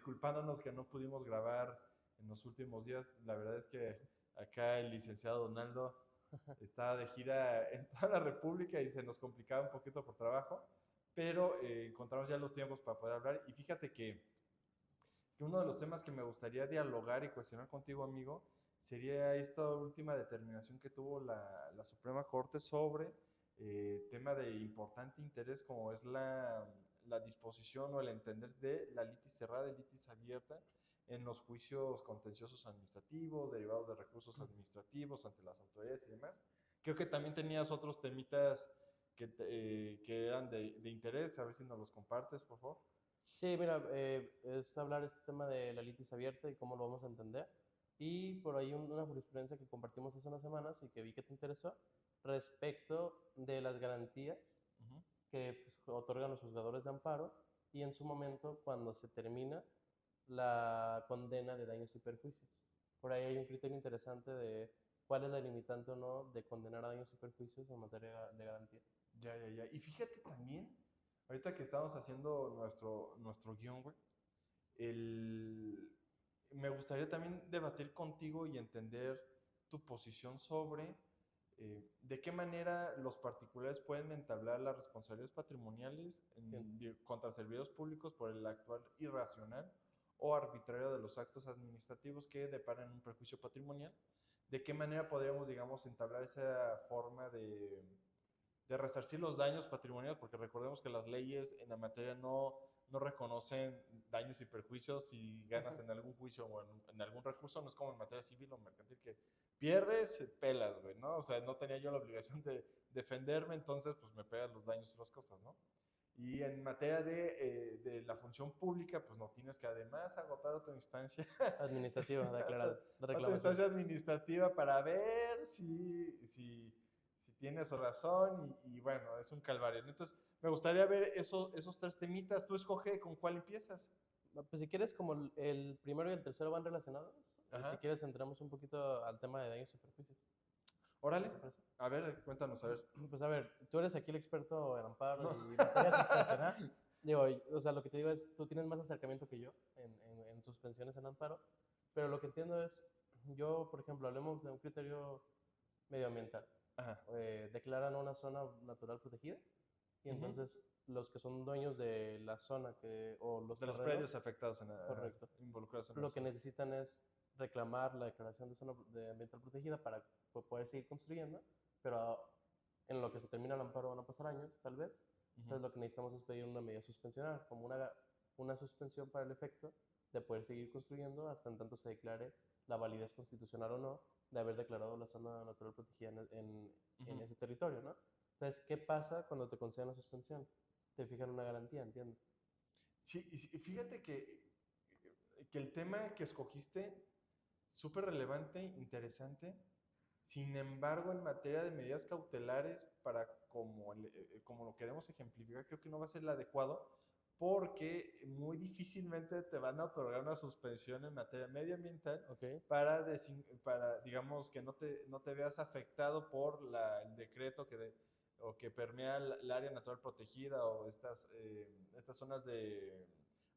disculpándonos que no pudimos grabar en los últimos días. La verdad es que acá el licenciado Donaldo está de gira en toda la República y se nos complicaba un poquito por trabajo, pero encontramos ya los tiempos para poder hablar. Y fíjate que uno de los temas que me gustaría dialogar y cuestionar contigo, amigo, sería esta última determinación que tuvo la Suprema Corte sobre tema de importante interés como es la disposición o el entender de la litis cerrada y litis abierta en los juicios contenciosos administrativos, derivados de recursos administrativos ante las autoridades y demás. Creo que también tenías otros temitas que eran de interés, a ver si nos los compartes, por favor. Sí, mira, es hablar este tema de la litis abierta y cómo lo vamos a entender. Y por ahí una jurisprudencia que compartimos hace unas semanas y que vi que te interesó respecto de las garantías Uh -huh. que pues, otorgan los juzgadores de amparo y en su momento cuando se termina la condena de daños y perjuicios. Por ahí hay un criterio interesante de cuál es la limitante o no de condenar a daños y perjuicios en materia de garantía. Ya, ya, ya. Y fíjate también, ahorita que estamos haciendo nuestro guión, güey, el... me gustaría también debatir contigo y entender tu posición sobre de qué manera los particulares pueden entablar las responsabilidades patrimoniales Bien. contra servidores públicos por el actuar irracional o arbitrario de los actos administrativos que deparan un perjuicio patrimonial. ¿De qué manera podríamos, digamos, entablar esa forma de resarcir los daños patrimoniales? Porque recordemos que las leyes en la materia no reconocen daños y perjuicios si ganas en algún juicio o en algún recurso. No es como en materia civil o mercantil que pierdes, pelas, güey, ¿no? O sea, no tenía yo la obligación de defenderme, entonces pues me pegan los daños y las cosas, ¿no? Y en materia de la función pública, pues no tienes que además agotar otra instancia, Administrativa, de otra reclamación. instancia administrativa para ver si tienes razón y bueno, es un calvario. Entonces, me gustaría ver esos tres temitas. Tú escoge con cuál empiezas. Pues si quieres, como el primero y el tercero van relacionados, si Ajá. quieres entramos un poquito al tema de daños y perjuicios. Órale. ¿Te parece? A ver, cuéntanos, a ver. Pues a ver, tú eres aquí el experto en amparo No. y materia suspensional. Digo, o sea, lo que te digo es, tú tienes más acercamiento que yo en suspensiones en amparo, pero lo que entiendo es, yo, por ejemplo, hablemos de un criterio medioambiental. Ajá. Declaran una zona natural protegida y Uh -huh. entonces los que son dueños de la zona o los De los terrenos, predios afectados correcto, involucrados en la lo que zona. necesitan es reclamar la declaración de zona ambiental protegida para poder seguir construyendo, pero en lo que se termina el amparo van a pasar años, tal vez. Uh -huh. Entonces lo que necesitamos es pedir una medida suspensional, como una suspensión para el efecto de poder seguir construyendo hasta en tanto se declare la validez constitucional o no de haber declarado la zona natural protegida Uh en -huh. ese territorio, ¿no? Entonces, ¿qué pasa cuando te conceden la suspensión? Te fijan una garantía, entiendo. Sí, fíjate que el tema que escogiste, súper relevante, interesante. Sin embargo, en materia de medidas cautelares, para como lo queremos ejemplificar, creo que no va a ser el adecuado, porque muy difícilmente te van a otorgar una suspensión en materia medioambiental Ok, para digamos, que no te veas afectado por el decreto o que permea el área natural protegida o estas zonas de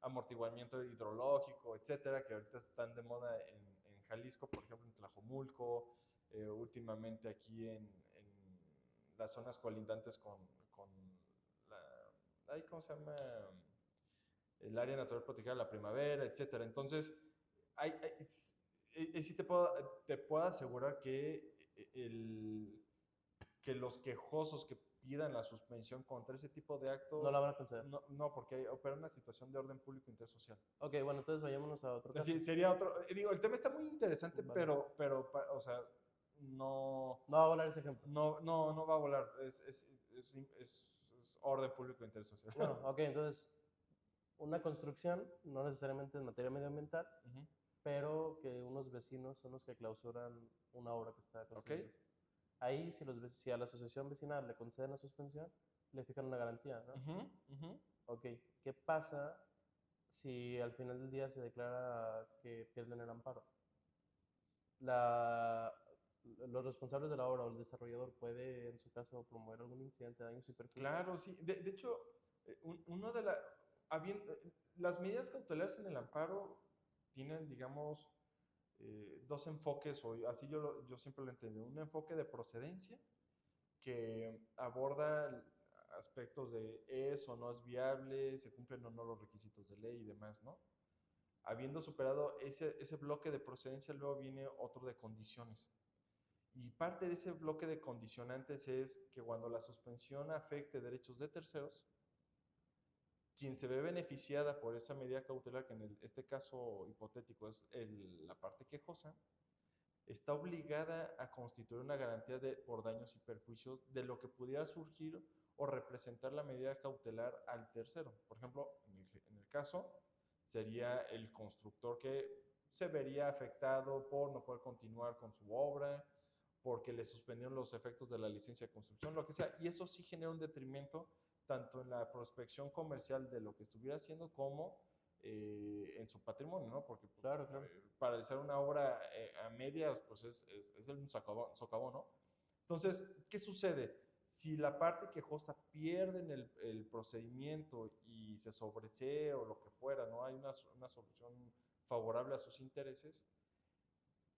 amortiguamiento hidrológico, etcétera, que ahorita están de moda en Jalisco, por ejemplo, en Tlajomulco, últimamente aquí en las zonas colindantes con la, ay, ¿cómo se llama? El área natural protegida de la primavera, etcétera. Entonces, sí te puedo asegurar que los quejosos que pidan la suspensión contra ese tipo de no la actos, van a conceder. no porque opera una situación de orden público intersocial. Ok, bueno, entonces vayámonos a otro caso. Sí, sería otro, digo, el tema está muy interesante, Vale. o sea, no, No va a volar ese ejemplo. no va a volar, es orden público intersocial. Bueno, ok, entonces, una construcción, no necesariamente en materia medioambiental, Uh -huh. pero que unos vecinos son los que clausuran una obra que está ¿Ok? construyéndose. Ahí, si a la asociación vecinal le conceden la suspensión, le fijan una garantía, ¿no? Uh -huh, uh -huh. Ok, ¿qué pasa si al final del día se declara que pierden el amparo? La, los responsables de la obra o el desarrollador puede, en su caso, promover algún incidente de daños y perjuicios. Claro, sí. De hecho, uno de la, Las medidas cautelares en el amparo tienen, digamos, dos enfoques, o así yo siempre lo entiendo. Un enfoque de procedencia que aborda aspectos de es o no es viable, se cumplen o no los requisitos de ley y demás, ¿no? Habiendo superado ese bloque de procedencia, luego viene otro de condiciones. Y parte de ese bloque de condicionantes es que cuando la suspensión afecte derechos de terceros, quien se ve beneficiada por esa medida cautelar, que en este caso hipotético es la parte quejosa, está obligada a constituir una garantía por daños y perjuicios de lo que pudiera surgir o representar la medida cautelar al tercero. Por ejemplo, en el caso sería el constructor que se vería afectado por no poder continuar con su obra, porque le suspendieron los efectos de la licencia de construcción, lo que sea, y eso sí genera un detrimento tanto en la prospección comercial de lo que estuviera haciendo como en su patrimonio, ¿no? Porque Claro, claro. paralizar una obra a medias, pues es un socavón, ¿no? Entonces, ¿qué sucede? Si la parte quejosa pierde en el procedimiento y se sobresee o lo que fuera, no hay una solución favorable a sus intereses,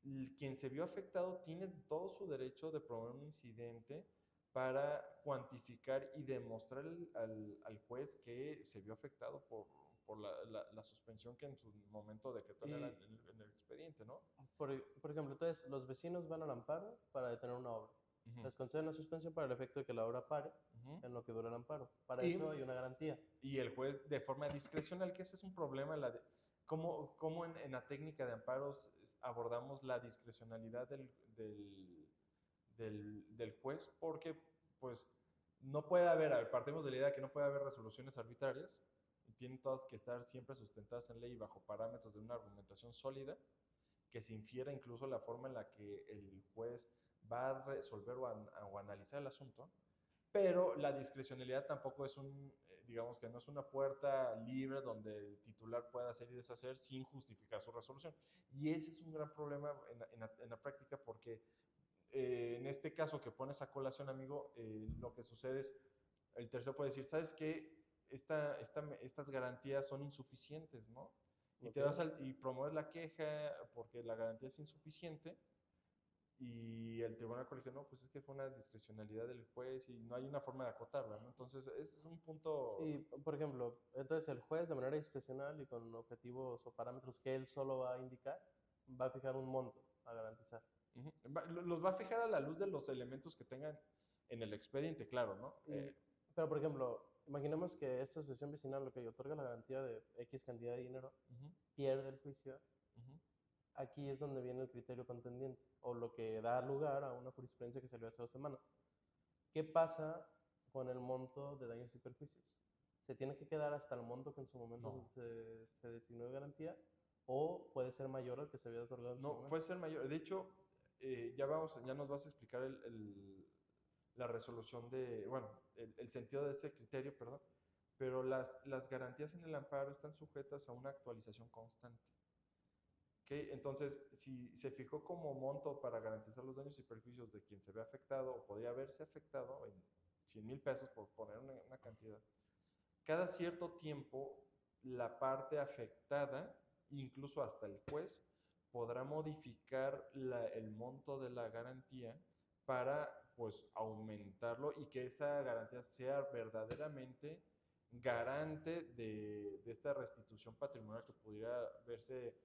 quien se vio afectado tiene todo su derecho de promover un incidente para cuantificar y demostrar al juez que se vio afectado por la suspensión que en su momento decretó en Y, el expediente, ¿no? por ejemplo, entonces los vecinos van al amparo para detener una obra. Ujú, Les conceden la suspensión para el efecto de que la obra pare ujú. en lo que dura el amparo. Para Y, eso hay una garantía. y el juez de forma discrecional, que ese es un problema, cómo en la técnica de amparos abordamos la discrecionalidad del juez, porque pues no puede haber, partimos de la idea que no puede haber resoluciones arbitrarias, y tienen todas que estar siempre sustentadas en ley bajo parámetros de una argumentación sólida, que se infiera incluso la forma en la que el juez va a resolver o analizar el asunto, pero la discrecionalidad tampoco es digamos que no es una puerta libre donde el titular pueda hacer y deshacer sin justificar su resolución. Y ese es un gran problema en la práctica porque en este caso que pones a colación, amigo, lo que sucede es, el tercero puede decir, ¿sabes qué? Estas garantías son insuficientes, ¿no? Y te vas Ok. y promueves la queja porque la garantía es insuficiente y el tribunal colegió, no, pues es que fue una discrecionalidad del juez y no hay una forma de acotarla, ¿no? Entonces, ese es un punto. Y, por ejemplo, entonces el juez de manera discrecional y con objetivos o parámetros que él solo va a indicar, va a fijar un monto a garantizar. Ujú. Los va a fijar a la luz de los elementos que tengan en el expediente, claro, ¿no? Y, pero, por ejemplo, imaginemos que esta asociación vecinal lo que otorga la garantía de X cantidad de dinero Ujú, pierde el juicio. ujú. Aquí es donde viene el criterio contendiente o lo que da lugar a una jurisprudencia que salió hace 2 semanas. ¿Qué pasa con el monto de daños y perjuicios? ¿Se tiene que quedar hasta el monto que en su momento No, se designó de garantía o puede ser mayor al que se había otorgado en su no, momento? puede ser mayor. De hecho, ya nos vas a explicar la resolución bueno, el sentido de ese criterio, perdón, pero las garantías en el amparo están sujetas a una actualización constante. ¿Okay? Entonces, si se fijó como monto para garantizar los daños y perjuicios de quien se ve afectado o podría haberse afectado en 100,000 pesos, por poner una cantidad, cada cierto tiempo la parte afectada, incluso hasta el juez, podrá modificar el monto de la garantía para pues aumentarlo y que esa garantía sea verdaderamente garante de esta restitución patrimonial que pudiera verse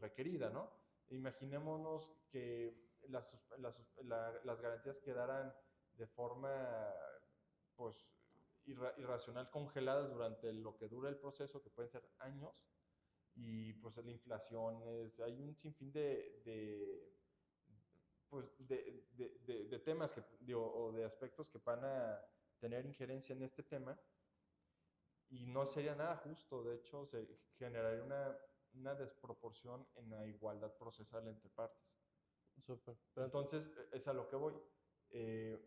requerida, ¿no? Imaginémonos que las garantías quedaran de forma pues irracional congeladas durante lo que dura el proceso, que pueden ser años, y pues la inflación hay un sinfín pues, de temas o de aspectos que van a tener injerencia en este tema y no sería nada justo, de hecho se generaría una desproporción en la igualdad procesal entre partes. Súper. Entonces, es a lo que voy. Eh,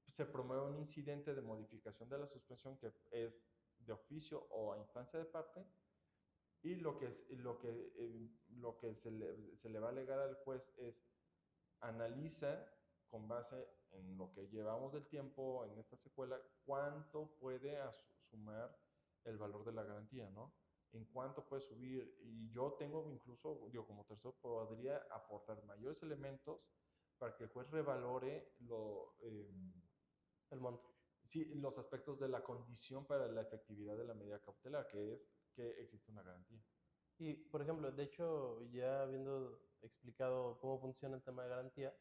Se promueve un incidente de modificación de la suspensión que es de oficio o a instancia de parte y lo que se le va a alegar al juez es analiza con base en lo que llevamos del tiempo en esta secuela cuánto puede sumar el valor de la garantía, ¿no? En cuánto puede subir. Y yo tengo incluso, digo, como tercero, podría aportar mayores elementos para que el juez revalore El monto. sí, los aspectos de la condición para la efectividad de la medida cautelar, que es que existe una garantía. Y, por ejemplo, de hecho, ya habiendo explicado cómo funciona el tema de garantías,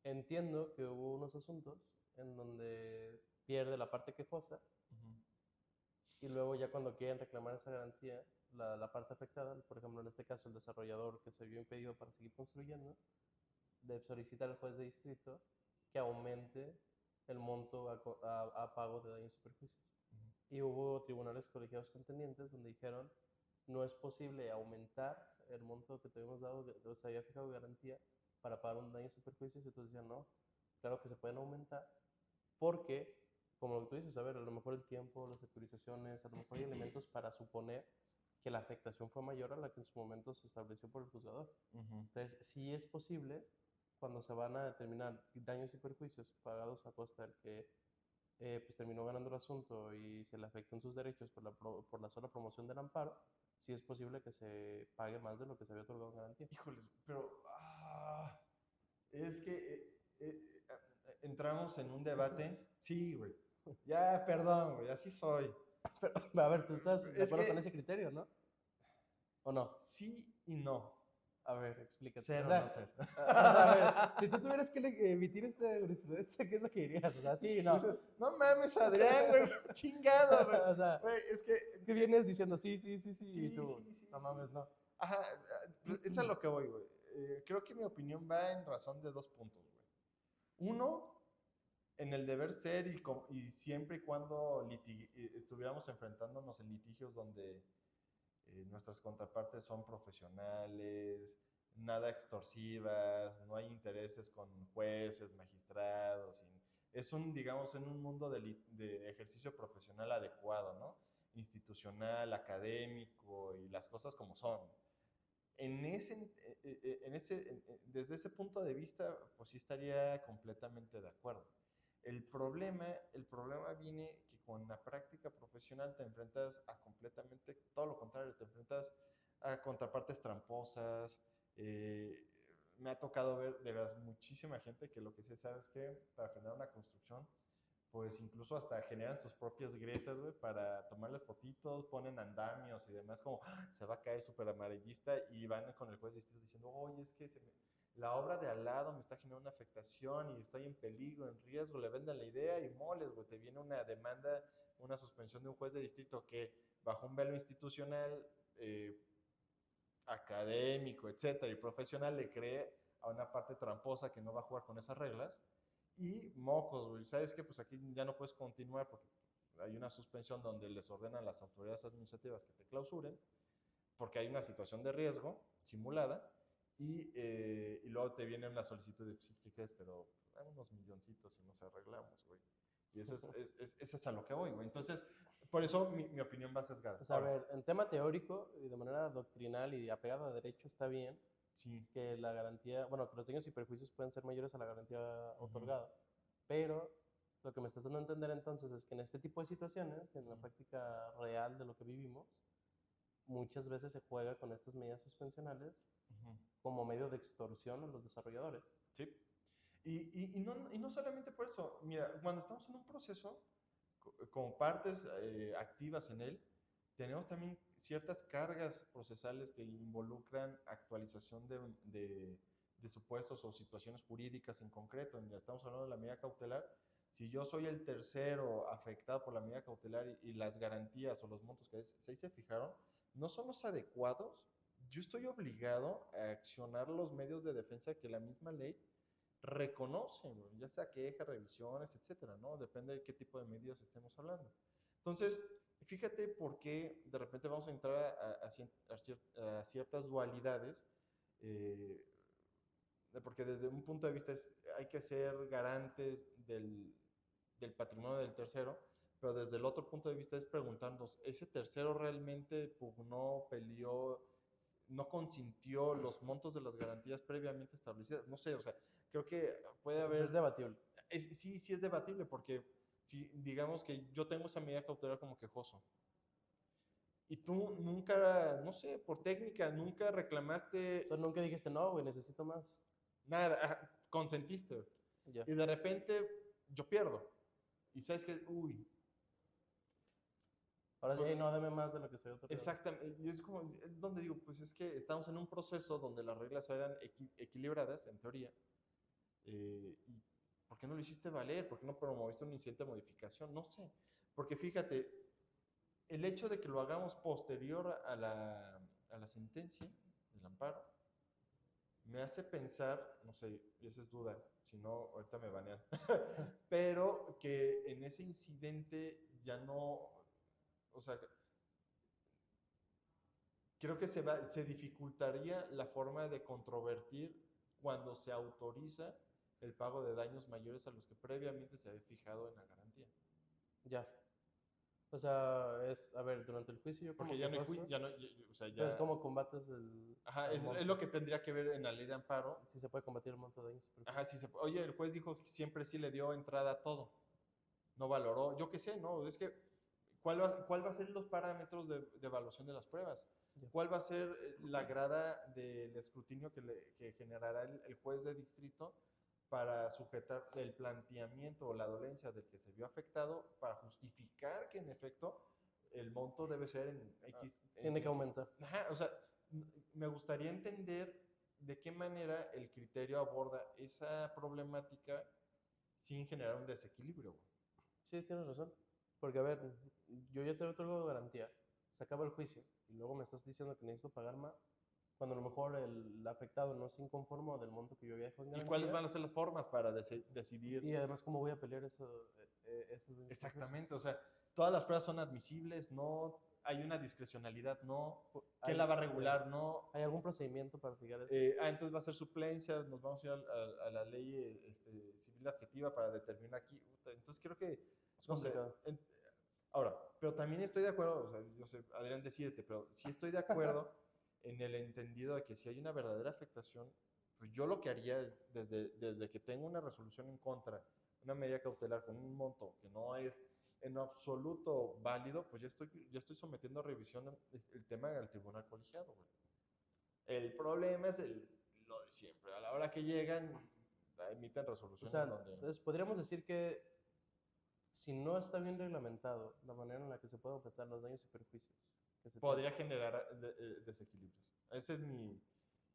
entiendo que hubo unos asuntos en donde pierde la parte quejosa Ujú. y luego ya cuando quieren reclamar esa garantía, la parte afectada, por ejemplo, en este caso el desarrollador que se vio impedido para seguir construyendo, debe solicitar al juez de distrito que aumente el monto a pago de daños y perjuicios. Y hubo tribunales colegiados contendientes donde dijeron no es posible aumentar el monto que te habíamos dado, o sea, había fijado garantía para pagar un daño y perjuicios, y entonces decían no, claro que se pueden aumentar porque, como lo que tú dices, a ver, a lo mejor el tiempo, las actualizaciones, a lo mejor hay elementos para suponer que la afectación fue mayor a la que en su momento se estableció por el juzgador. Ujú. Entonces, sí es posible, cuando se van a determinar daños y perjuicios pagados a costa del que pues terminó ganando el asunto y se le afectan sus derechos por la sola promoción del amparo, sí es posible que se pague más de lo que se había otorgado en garantía. Híjoles, pero es que entramos en un debate. Sí, güey. Ya, perdón, güey, así soy. Pero, a ver, tú estás de Es acuerdo con ese que criterio, ¿no? ¿O no? sí y no. A ver, explícate. Ser o no ser. O sea, a ver, si tú tuvieras que emitir esta jurisprudencia, ¿qué es lo que dirías? O sea, sí y no. Dices, no mames, Adrián, güey, chingado, güey. O sea, Güey, es que vienes diciendo sí, sí, sí, sí, y sí, tú, sí, sí, no sí. mames, no. Ajá, pues, es a lo que voy, güey. Creo que mi opinión va en razón de dos puntos, güey. Uno, en el deber ser y siempre y cuando estuviéramos enfrentándonos en litigios donde nuestras contrapartes son profesionales, nada extorsivas, no hay intereses con jueces, magistrados. Es un, digamos, en un mundo de ejercicio profesional adecuado, ¿no? Institucional, académico y las cosas como son. Desde ese punto de vista, pues sí estaría completamente de acuerdo. El problema viene que con la práctica profesional te enfrentas a completamente todo lo contrario, te enfrentas a contrapartes tramposas. eh, Me ha tocado ver de veras muchísima gente que lo que se sabe es que para frenar una construcción pues incluso hasta generan sus propias grietas, güey, para tomarles fotitos, ponen andamios y demás, como se va a caer súper amarillista y van con el juez de distrito diciendo, oye, es que la obra de al lado me está generando una afectación y estoy en peligro, en riesgo, le venden la idea y moles, güey, te viene una demanda, una suspensión de un juez de distrito que bajo un velo institucional, académico, etcétera, y profesional le cree a una parte tramposa que no va a jugar con esas reglas y mocos, güey. ¿Sabes qué? Pues aquí ya no puedes continuar porque hay una suspensión donde les ordenan las autoridades administrativas que te clausuren porque hay una situación de riesgo simulada y luego te viene una solicitud de, sí, ¿qué crees? Pero dame unos milloncitos y nos arreglamos, güey. Y eso es a lo que voy, güey. Entonces, por eso mi opinión va sesgada. O sea, a Ahora, ver, en tema teórico y de manera doctrinal y apegado a derecho está bien sí. que la garantía, bueno, que los daños y perjuicios pueden ser mayores a la garantía Uh-huh. otorgada, pero lo que me estás dando a entender entonces es que en este tipo de situaciones, en la Uh-huh. práctica real de lo que vivimos, muchas veces se juega con estas medidas suspensionales Uh-huh. como medio de extorsión a los desarrolladores. Sí. Y no solamente por eso. Mira, cuando estamos en un proceso, como partes activas en él, tenemos también ciertas cargas procesales que involucran actualización de supuestos o situaciones jurídicas en concreto. Ya estamos hablando de la medida cautelar. Si yo soy el tercero afectado por la medida cautelar y las garantías o los montos que se fijaron no son los adecuados, yo estoy obligado a accionar los medios de defensa que la misma ley reconoce, ya sea quejas, revisiones, etcétera, ¿no? Depende de qué tipo de medidas estemos hablando. Entonces, fíjate por qué de repente vamos a entrar a ciertas dualidades, eh, porque desde un punto de vista hay que ser garantes del patrimonio del tercero, pero desde el otro punto de vista es preguntarnos, ¿ese tercero realmente pugnó, peleó, no consintió los montos de las garantías previamente establecidas? No sé, o sea, creo que puede Pues es haber, debatible. sí, sí es debatible, porque si digamos que yo tengo esa medida cautelar como quejoso, y tú nunca, no sé, por técnica, nunca O reclamaste sea, nunca dijiste, no, güey, necesito más. nada, ajá, consentiste. Ya. Y de repente yo pierdo. Y sabes que, uy, Ahora sí, pues, "Ey, no, deme más de lo que estoy otorgando". exactamente. Y es como, donde digo, pues es que estamos en un proceso donde las reglas eran equilibradas, en teoría. ¿Y por qué no lo hiciste valer? ¿Por qué no promoviste un incidente de modificación? No sé. Porque fíjate, el hecho de que lo hagamos posterior a la sentencia del amparo me hace pensar, no sé, y esa es duda, si no, ahorita me banean, pero que en ese incidente ya no, o sea, creo que se dificultaría la forma de controvertir cuando se autoriza el pago de daños mayores a los que previamente se había fijado en la garantía. Ya. O sea, a ver, durante el juicio yo Porque como ya no hay juicio, quejoso, ya no, o sea, entonces, ya, ¿cómo combates ajá, el es lo monto? que tendría que ver en la ley de amparo. Si se puede combatir el monto de daños y Ajá, perjuicios. si oye, el juez dijo que siempre sí le dio entrada a todo, no valoró, yo qué sé, ¿no? Es que, ¿cuál va a ser los parámetros de evaluación de las pruebas? Ya. ¿Cuál va a ser la grada del escrutinio que generará el juez de distrito para sujetar el planteamiento o la dolencia del que se vio afectado para justificar que en efecto el monto debe ser en X? Tiene que aumentar. Ajá, o sea, me gustaría entender de qué manera el criterio aborda esa problemática sin generar un desequilibrio, güey. Sí, tienes razón. Porque, a ver, yo ya te otorgo garantía, se acaba el juicio y luego me estás diciendo que necesito pagar más, cuando a lo mejor el afectado no se inconforma del monto que yo había dejado en ¿Y cuáles garantía. van a ser las formas para decidir? Y además, ¿cómo voy a pelear esos daños y perjuicios? Exactamente, o sea, todas las pruebas son admisibles, no hay una discrecionalidad, no. ¿Quién ¿Hay, la va a regular? No. ¿Hay algún procedimiento para fijar eso? Entonces va a ser suplencia, nos vamos a ir a la ley civil adjetiva para determinar aquí. Entonces creo que, Es no sé, complicado. ahora, pero también estoy de acuerdo, o sea, yo sé, Adrián, decídete, pero sí estoy de acuerdo en el entendido de que si hay una verdadera afectación, pues yo lo que haría es, desde que tengo una resolución en contra, una medida cautelar con un monto que no es en absoluto válido, pues ya estoy sometiendo a revisión el tema al tribunal colegiado, güey. El problema es lo de siempre. A la hora que llegan, emiten O resoluciones sea, donde entonces podríamos decir que si no está bien reglamentado la manera en la que se pueden objetar los daños y perjuicios que se podría tienen. generar desequilibrios. Ese es mi.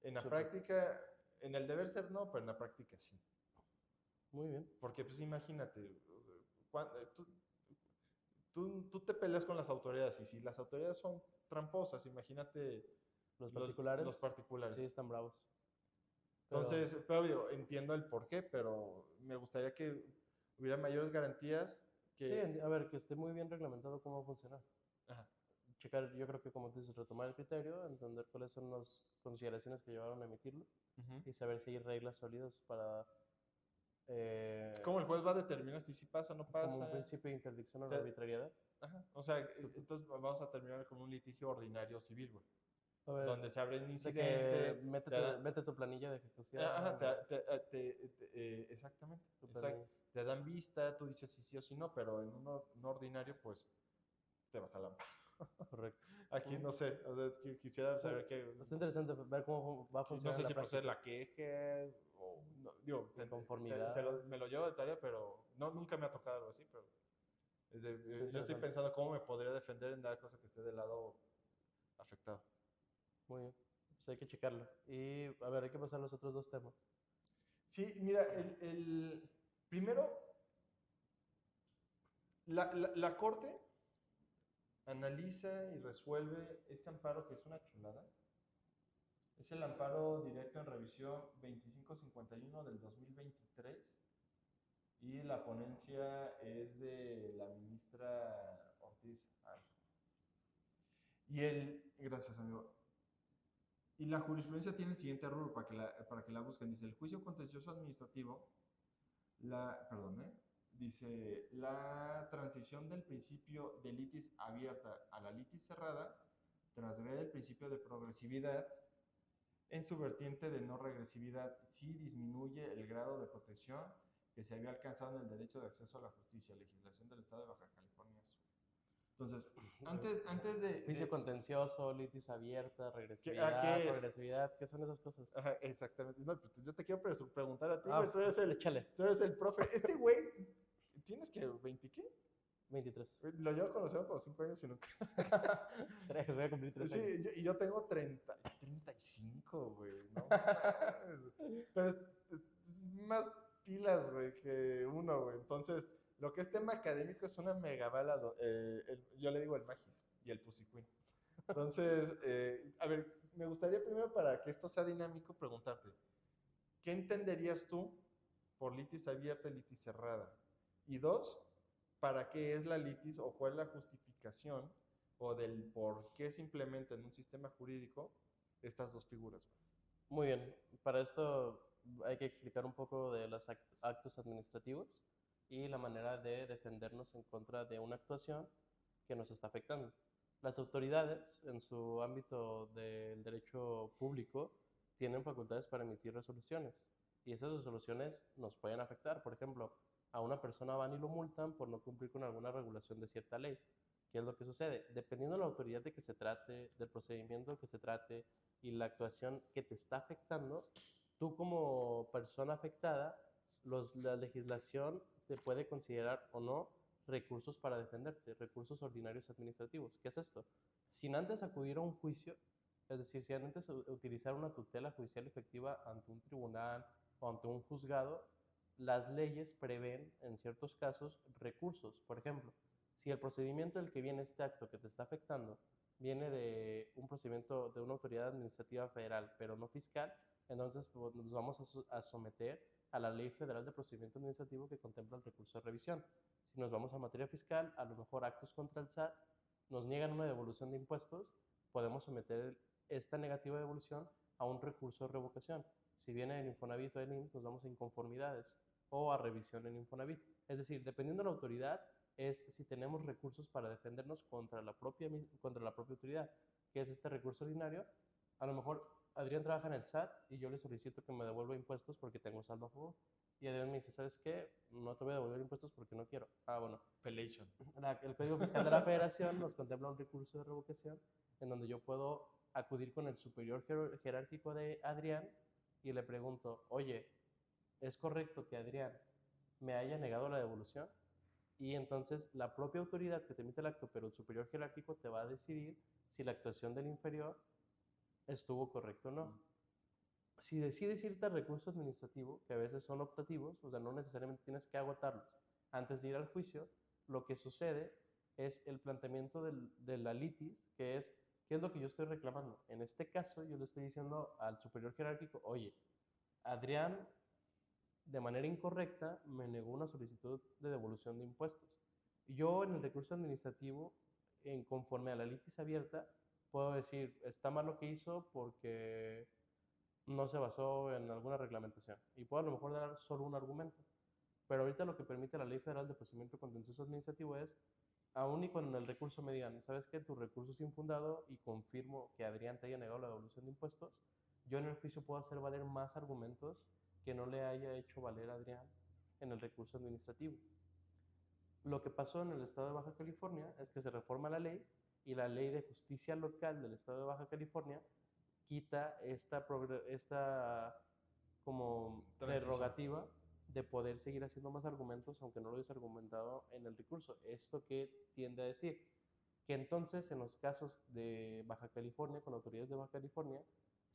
En la Súper. práctica, en el deber ser no, pero en la práctica sí. Muy bien. Porque, pues imagínate, tú te peleas con las autoridades y si las autoridades son tramposas, imagínate Los particulares, los particulares. sí, están bravos. Entonces, pero digo, entiendo el porqué, pero me gustaría que hubiera mayores garantías Sí, que. a ver, que esté muy bien reglamentado cómo va a funcionar. Ajá. Checar, yo creo que como tú dices, retomar el criterio, entender cuáles son las consideraciones que llevaron a emitirlo Uh-huh. y saber si hay reglas sólidas para, ¿Cómo el juez va a determinar si sí pasa o no como un pasa? principio de interdicción a la arbitrariedad. Ajá. O sea, entonces vamos a terminar con un litigio ordinario civil, güey. A ver, Donde se abre un de que incidente. mete tu planilla de ejecución. Ajá, exactamente. Tu planilla. Te dan vista, tú dices si sí o si no, pero en un ordinario, pues te vas a la. Correcto. Aquí no sé, o sea, quisiera saber que. Está interesante ver cómo va a No funcionar sé en la si procede práctica. la queja o. No, digo, Conformidad. me lo llevo de tarea, pero no, nunca me ha tocado algo así, pero. Está Yo estoy interesante. pensando cómo me podría defender en dada cosa que esté del lado afectado. Muy bien. Pues hay que checarlo. Y a ver, hay que pasar a los otros dos temas. Sí, mira, primero, la Corte analiza y resuelve este amparo que es una chulada. Es el amparo directo en revisión 2551 del 2023 y la ponencia es de la ministra Ortiz Arce. Gracias amigo. Y la jurisprudencia tiene el siguiente rubro para que la busquen. Dice, el juicio contencioso administrativo, dice, la transición del principio de litis abierta a la litis cerrada transgrede el principio de progresividad en su vertiente de no regresividad si disminuye el grado de protección que se había alcanzado en el derecho de acceso a la justicia, legislación del Estado de Baja California Sur. Entonces, antes Juicio contencioso, litis abierta, ¿qué es? progresividad, ¿qué son esas cosas? Ajá, exactamente. No, pues yo te quiero preguntar a ti, Ah, güey. échale. Tú eres el profe. Este güey, ¿tienes que 20 qué? 23. Güey, lo llevo conociendo como 5 años y nunca. 3, voy a cumplir 3 Sí, años. y yo tengo 35, güey. No mames. Pero es más pilas, güey, que uno, güey. Entonces, lo que es tema académico es una mega bala. Yo le digo el Magis y el Pussy Queen. Entonces, a ver, me gustaría primero, para que esto sea dinámico, preguntarte, ¿qué entenderías tú por litis abierta y litis cerrada? Y dos, ¿para qué es la litis o cuál es la justificación o del por qué se implementa en un sistema jurídico estas dos figuras? Muy bien, para esto hay que explicar un poco de los actos administrativos y la manera de defendernos en contra de una actuación que nos está afectando. Las autoridades, en su ámbito del derecho público, tienen facultades para emitir resoluciones y esas resoluciones nos pueden afectar. Por ejemplo, a una persona van y lo multan por no cumplir con alguna regulación de cierta ley. ¿Qué es lo que sucede? Dependiendo de la autoridad de que se trate, del procedimiento que se trate y la actuación que te está afectando, tú como persona afectada, la legislación te puede considerar o no recursos para defenderte, recursos ordinarios administrativos. ¿Qué es esto? Sin antes acudir a un juicio, es decir, sin antes utilizar una tutela judicial efectiva ante un tribunal o ante un juzgado, las leyes prevén en ciertos casos recursos. Por ejemplo, si el procedimiento del que viene este acto que te está afectando viene de un procedimiento de una autoridad administrativa federal, pero no fiscal, entonces pues, nos vamos a someter a la Ley Federal de Procedimiento Administrativo que contempla el recurso de revisión. Si nos vamos a materia fiscal, a lo mejor actos contra el SAT, nos niegan una devolución de impuestos, podemos someter esta negativa devolución a un recurso de revocación. Si viene del Infonavit o del IMSS, nos vamos a inconformidades o a revisión en Infonavit. Es decir, dependiendo de la autoridad, es si tenemos recursos para defendernos contra la propia autoridad, que es este recurso ordinario. A lo mejor Adrián trabaja en el SAT y yo le solicito que me devuelva impuestos porque tengo saldo a favor. Y Adrián me dice, ¿sabes qué? No te voy a devolver impuestos porque no quiero. Ah, bueno. Pelation. El Código Fiscal de la Federación nos contempla un recurso de revocación en donde yo puedo acudir con el superior jerárquico de Adrián y le pregunto, oye, ¿es correcto que Adrián me haya negado la devolución? Y entonces la propia autoridad que te emite el acto, pero el superior jerárquico te va a decidir si la actuación del inferior estuvo correcto o no. Si decides irte al recurso administrativo, que a veces son optativos, o sea, no necesariamente tienes que agotarlos antes de ir al juicio, lo que sucede es el planteamiento de la litis, que es, ¿qué es lo que yo estoy reclamando? En este caso, yo le estoy diciendo al superior jerárquico, oye, Adrián de manera incorrecta me negó una solicitud de devolución de impuestos. Yo en el recurso administrativo, conforme a la litis abierta, puedo decir, está mal lo que hizo porque no se basó en alguna reglamentación. Y puedo a lo mejor dar solo un argumento. Pero ahorita lo que permite la Ley Federal de Procedimiento Contencioso Administrativo es, aún y cuando en el recurso me digan, ¿sabes qué? Tu recurso es infundado y confirmo que Adrián te haya negado la devolución de impuestos, yo en el juicio puedo hacer valer más argumentos que no le haya hecho valer a Adrián en el recurso administrativo. Lo que pasó en el estado de Baja California es que se reforma la ley y la ley de justicia local del estado de Baja California quita esta como prerrogativa de poder seguir haciendo más argumentos aunque no lo hayas argumentado en el recurso. ¿Esto qué tiende a decir? Que entonces en los casos de Baja California, con autoridades de Baja California,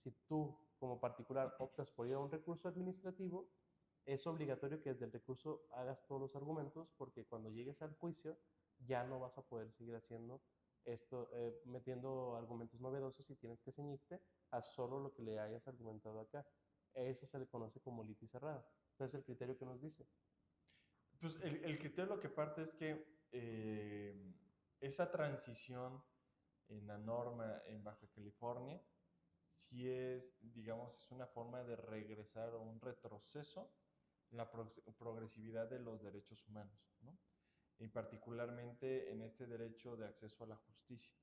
si tú como particular optas por ir a un recurso administrativo, es obligatorio que desde el recurso hagas todos los argumentos porque cuando llegues al juicio ya no vas a poder seguir haciendo esto, metiendo argumentos novedosos y tienes que ceñirte a solo lo que le hayas argumentado acá. Eso se le conoce como litis cerrada. Entonces, el criterio que nos dice. Pues el criterio lo que parte es que esa transición en la norma en Baja California sí es, digamos, es una forma de regresar o un retroceso en la progresividad de los derechos humanos, ¿no? Y particularmente en este derecho de acceso a la justicia.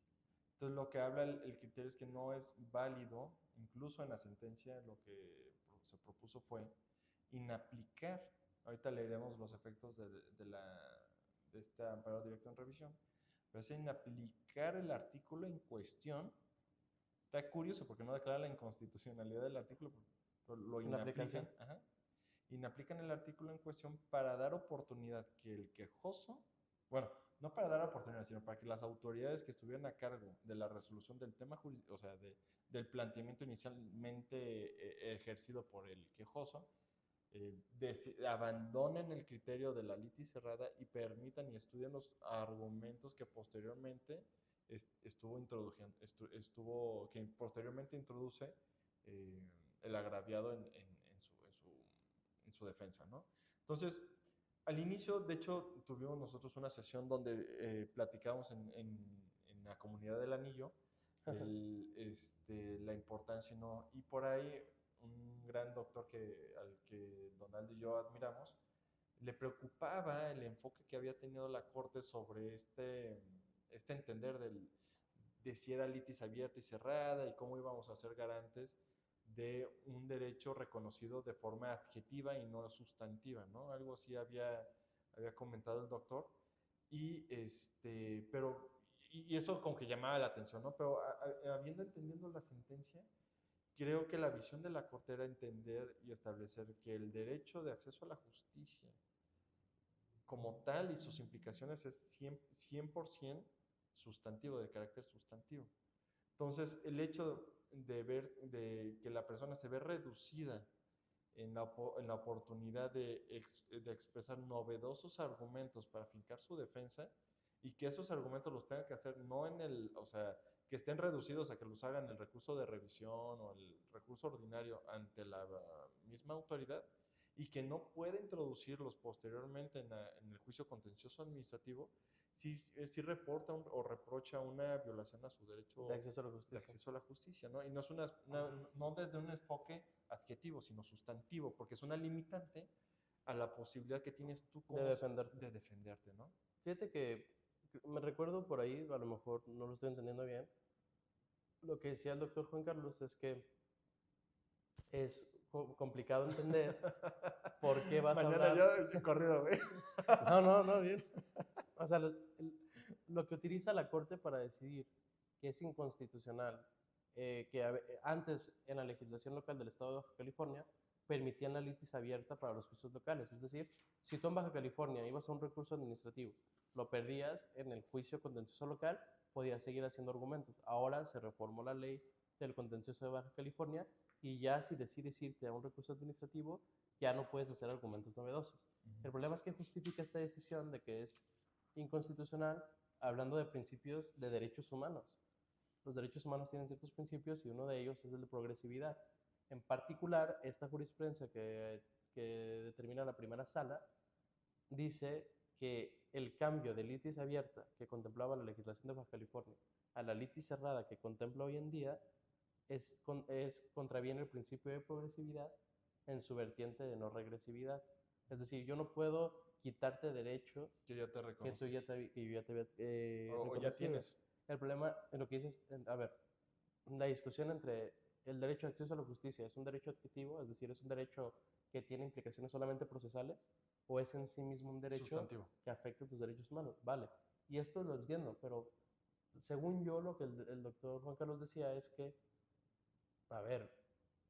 Entonces, lo que habla el criterio es que no es válido, incluso en la sentencia, lo que se propuso fue inaplicar, ahorita leeremos los efectos de este amparo directo en revisión, pero es en aplicar el artículo en cuestión. Está curioso porque no declara la inconstitucionalidad del artículo, pero lo inaplican. Ajá, inaplican el artículo en cuestión para dar oportunidad que el quejoso, bueno, no para dar oportunidad, sino para que las autoridades que estuvieran a cargo de la resolución del tema, o sea, del planteamiento inicialmente ejercido por el quejoso, abandonen el criterio de la litis cerrada y permitan y estudien los argumentos que posteriormente que posteriormente introduce el agraviado en su defensa, ¿no? Entonces, al inicio, de hecho, tuvimos nosotros una sesión donde platicamos en la comunidad del anillo la importancia, ¿no? Y por ahí un gran doctor al que Donaldo y yo admiramos, le preocupaba el enfoque que había tenido la Corte sobre este entender de si era litis abierta y cerrada y cómo íbamos a ser garantes de un derecho reconocido de forma adjetiva y no sustantiva, ¿no? Algo así había comentado el doctor. Y eso como que llamaba la atención, ¿no? Pero habiendo entendiendo la sentencia, creo que la visión de la Corte era entender y establecer que el derecho de acceso a la justicia como tal y sus implicaciones es 100% sustantivo, de carácter sustantivo. Entonces, el hecho de que la persona se ve reducida en la oportunidad de expresar novedosos argumentos para fincar su defensa y que esos argumentos los tenga que hacer no o sea, que estén reducidos a que los hagan el recurso de revisión o el recurso ordinario ante la misma autoridad y que no puede introducirlos posteriormente en el juicio contencioso administrativo, sí reporta o reprocha una violación a su derecho de acceso a la justicia, ¿no? Y no es no desde un enfoque adjetivo, sino sustantivo, porque es una limitante a la posibilidad que tienes tú como de defenderte, ¿no? Fíjate que me recuerdo por ahí, a lo mejor no lo estoy entendiendo bien, lo que decía el doctor Juan Carlos es que es complicado entender por qué vas a hablar... Mañana yo corrido, güey. No, bien. O sea, lo que utiliza la Corte para decidir que es inconstitucional, que antes en la legislación local del Estado de Baja California permitían la litis abierta para los juicios locales. Es decir, si tú en Baja California ibas a un recurso administrativo, lo perdías en el juicio contencioso local, podías seguir haciendo argumentos. Ahora se reformó la ley del contencioso de Baja California y ya si decides irte a un recurso administrativo, ya no puedes hacer argumentos novedosos. El problema es que justifica esta decisión de que es inconstitucional hablando de principios de derechos humanos. Los derechos humanos tienen ciertos principios y uno de ellos es el de progresividad. En particular, esta jurisprudencia que determina la primera sala dice que el cambio de litis abierta que contemplaba la legislación de Baja California a la litis cerrada que contempla hoy en día contraviene el principio de progresividad en su vertiente de no regresividad. Es decir, yo no puedo quitarte derechos que ya te reconozco. Que yo ya te había o ya tienes. El problema en lo que dices, a ver, la discusión entre el derecho de acceso a la justicia es un derecho adquisitivo, es decir, es un derecho que tiene implicaciones solamente procesales, o es en sí mismo un derecho sustantivo que afecta tus derechos humanos. Vale, y esto lo entiendo, pero según yo lo que el doctor Juan Carlos decía es que, a ver,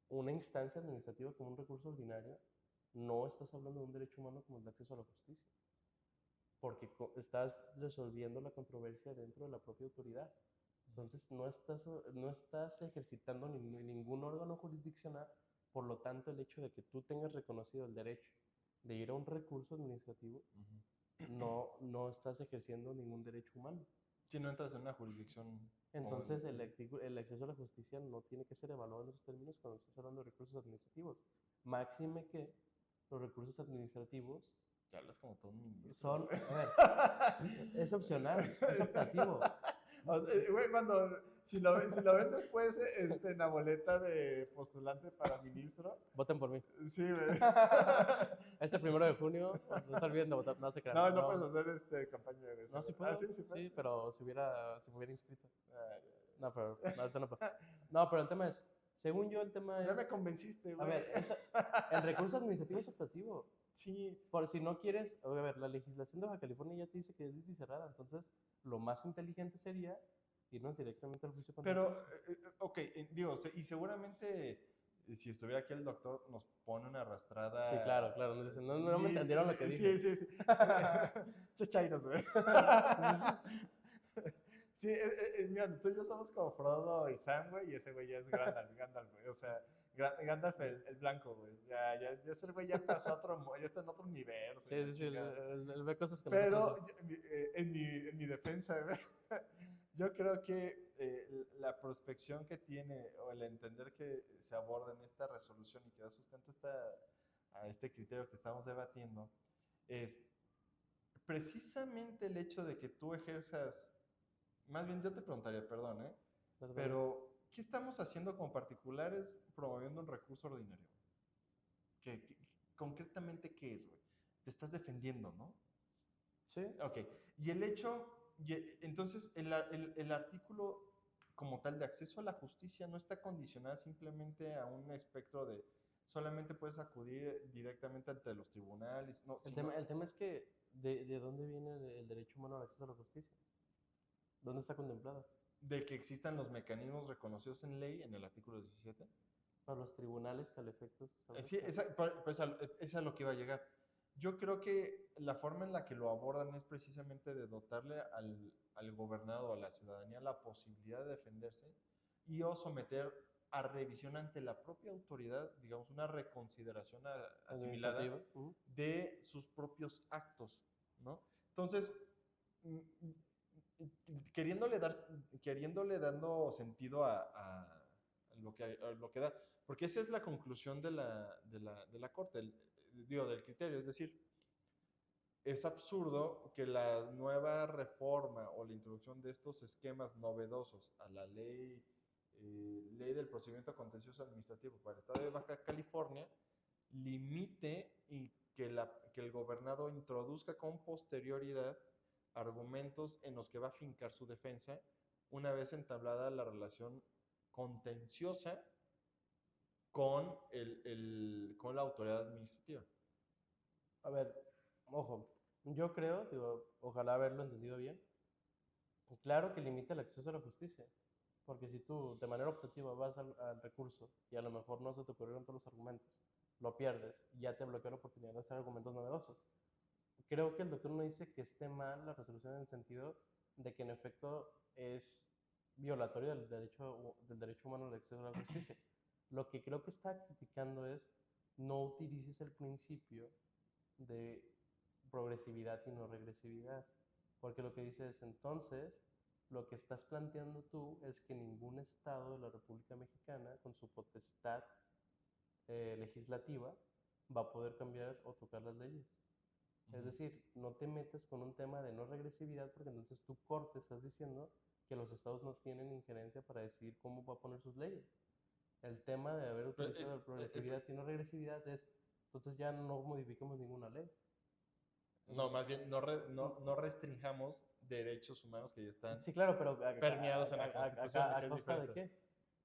una instancia administrativa como un recurso ordinario, no estás hablando de un derecho humano como el de acceso a la justicia, porque estás resolviendo la controversia dentro de la propia autoridad. Entonces no estás ejercitando ningún órgano jurisdiccional, por lo tanto el hecho de que tú tengas reconocido el derecho de ir a un recurso administrativo, no estás ejerciendo ningún derecho humano. Si no entras en una jurisdicción... Entonces el acceso a la justicia no tiene que ser evaluado en esos términos cuando estás hablando de recursos administrativos. Máxime que los recursos administrativos ya hablas como todo un ministro. Son, a ver, es opcional, es optativo. Güey, si lo ven después en la boleta de postulante para ministro. Voten por mí. Sí, güey. Este 1 de junio, no se olviden de votar, no se crean. No puedes hacer campaña de eso. No, sí puedo. Sí, pero si me hubiera inscrito. No, pero el tema es, según yo el tema Ya es, me convenciste, a güey. ver, el recurso administrativo es optativo. Sí, Por si no quieres, a ver, la legislación de Baja California ya te dice que es litis cerrada, entonces lo más inteligente sería irnos directamente al juicio pero, contencioso. ok, digo, y seguramente si estuviera aquí el doctor nos pone una Sí, arrastrada. claro, nos dicen, no, no me entendieron lo que dije. Sí, sí, sí. Chechairos, güey. Sí, sí, Sí, mira, tú y yo somos como Frodo y Sam, güey, y ese güey ya es Gandalf, güey. O sea, Gandalf el blanco, güey. Ya ese güey ya pasó a otro, ya está en otro universo y sí, la sí, sí, chingada. él ve cosas que nosotros Pero no. en mi defensa, güey, yo creo que la prospección que tiene o el entender que se aborda en esta resolución y que da sustento a este criterio que estamos debatiendo es precisamente el hecho de que tú ejerzas, más bien yo te preguntaría, perdón, Perdón. pero ¿qué estamos haciendo como particulares promoviendo un recurso ordinario? Concretamente qué es, güey? Te estás defendiendo, ¿no? Sí, Ok, y el hecho, entonces el artículo como tal de acceso a la justicia no está condicionada simplemente a un espectro de solamente puedes acudir directamente ante los tribunales, no, sino el tema es que, ¿de dónde viene el derecho humano al acceso a la justicia? ¿Dónde está contemplado? de que existan los mecanismos reconocidos en ley en el artículo 17. Para los tribunales que al efecto se Sí, establezcan. pues es a lo que iba a llegar. Yo creo que la forma en la que lo abordan es precisamente de dotarle al gobernado, a la ciudadanía, la posibilidad de defenderse y o someter a revisión ante la propia autoridad, digamos, una reconsideración asimilada Administrativa. de sus propios actos, ¿no? Entonces, mm, queriéndole dar, queriéndole dando sentido a lo que da. Porque esa es la conclusión de la Corte, digo, del criterio. Es decir, es absurdo que la nueva reforma o la introducción de estos esquemas novedosos a la ley del procedimiento contencioso administrativo para el Estado de Baja California limite y que el gobernado introduzca con posterioridad argumentos en los que va a fincar su defensa una vez entablada la relación contenciosa con la autoridad administrativa. A ver, ojo, yo creo, digo, ojalá haberlo entendido bien. Claro que limita el acceso a la justicia, porque si tú de manera optativa vas al recurso y a lo mejor no se te ocurrieron todos los argumentos, lo pierdes y ya te bloquea la oportunidad de hacer argumentos novedosos. Creo que el doctor no dice que esté mal la resolución en el sentido de que en efecto es violatorio del derecho humano al acceso a la justicia. Lo que creo que está criticando es no utilices el principio de progresividad y no regresividad. Porque lo que dice es entonces, lo que estás planteando tú es que ningún estado de la República Mexicana, con su potestad legislativa, va a poder cambiar o tocar las leyes. Es decir, no te metes con un tema de no regresividad porque entonces tu corte estás diciendo que los estados no tienen injerencia para decidir cómo va a poner sus leyes. El tema de haber utilizado la progresividad y no regresividad es, entonces ya no modifiquemos ninguna ley. No, más bien, no restringamos derechos humanos que ya están Sí, claro, pero permeados en la Constitución, que ¿a es costa de diferente. qué?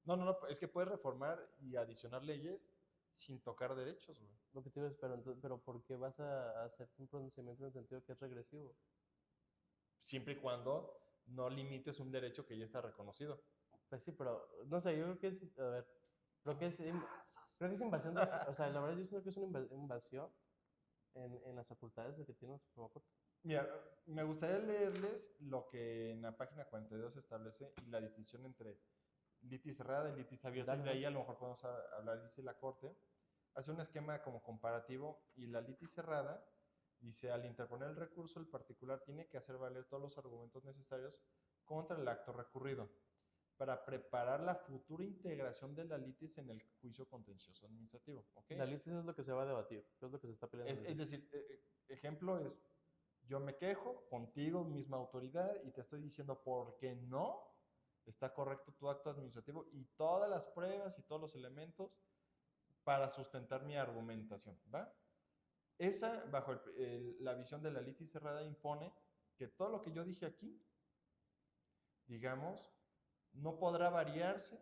No, es que puedes reformar y adicionar leyes sin tocar derechos, güey. Lo que te digo es, pero ¿por qué vas a hacerte un pronunciamiento en el sentido que es regresivo? Siempre y cuando no limites un derecho que ya está reconocido. Pues sí, pero no sé, yo creo que es, a ver, creo que es, creo que es invasión de, o sea, la verdad yo siento que es una invasión en las facultades de que tiene la Suprema Corte. Mira, me gustaría leerles lo que en la página 42 se establece y la distinción entre litis cerrada y litis abierta. Dale, Y de ahí dale. a lo mejor podemos hablar, dice la Corte, hace un esquema como comparativo y la litis cerrada dice, al interponer el recurso, el particular tiene que hacer valer todos los argumentos necesarios contra el acto recurrido para preparar la futura integración de la litis en el juicio contencioso administrativo. ¿Okay? La litis es lo que se va a debatir, es lo que se está peleando. Es decir, ejemplo es, yo me quejo contigo, misma autoridad, y te estoy diciendo por qué no está correcto tu acto administrativo y todas las pruebas y todos los elementos para sustentar mi argumentación, ¿va? Esa, bajo la visión de la litis cerrada, impone que todo lo que yo dije aquí, digamos, no podrá variarse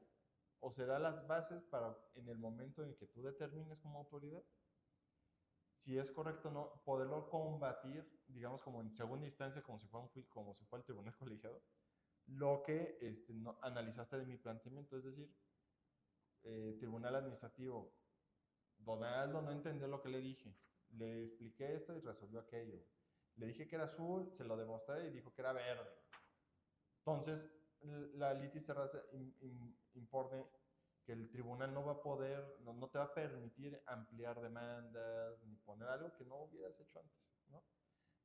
o será las bases para en el momento en que tú determines como autoridad si es correcto o no, poderlo combatir, digamos, como en segunda instancia, como si fuera, como si fuera el tribunal colegiado, lo que no, analizaste de mi planteamiento, es decir, tribunal administrativo, Donaldo no entendió lo que le dije, le expliqué esto y resolvió aquello, le dije que era azul, se lo demostré y dijo que era verde. Entonces, la litis terrace impone que el tribunal no va a poder, no te va a permitir ampliar demandas ni poner algo que no hubieras hecho antes, ¿no?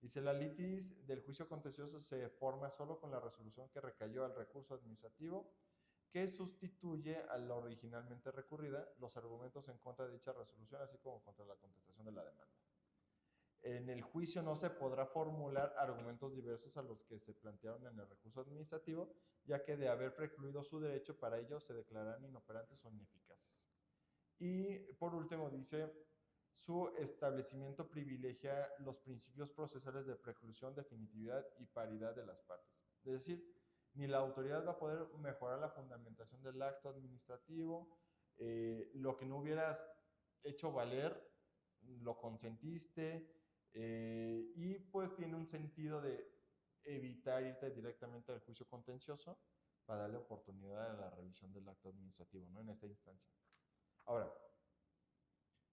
Dice, la litis del juicio contencioso se forma solo con la resolución que recayó al recurso administrativo que sustituye a la originalmente recurrida los argumentos en contra de dicha resolución, así como contra la contestación de la demanda. En el juicio no se podrá formular argumentos diversos a los que se plantearon en el recurso administrativo, ya que de haber precluido su derecho para ello se declararán inoperantes o ineficaces. Y por último dice, su establecimiento privilegia los principios procesales de preclusión, definitividad y paridad de las partes. Es decir, ni la autoridad va a poder mejorar la fundamentación del acto administrativo, lo que no hubieras hecho valer, lo consentiste, y pues tiene un sentido de evitar irte directamente al juicio contencioso para darle oportunidad a la revisión del acto administrativo, ¿no? En esta instancia. Ahora,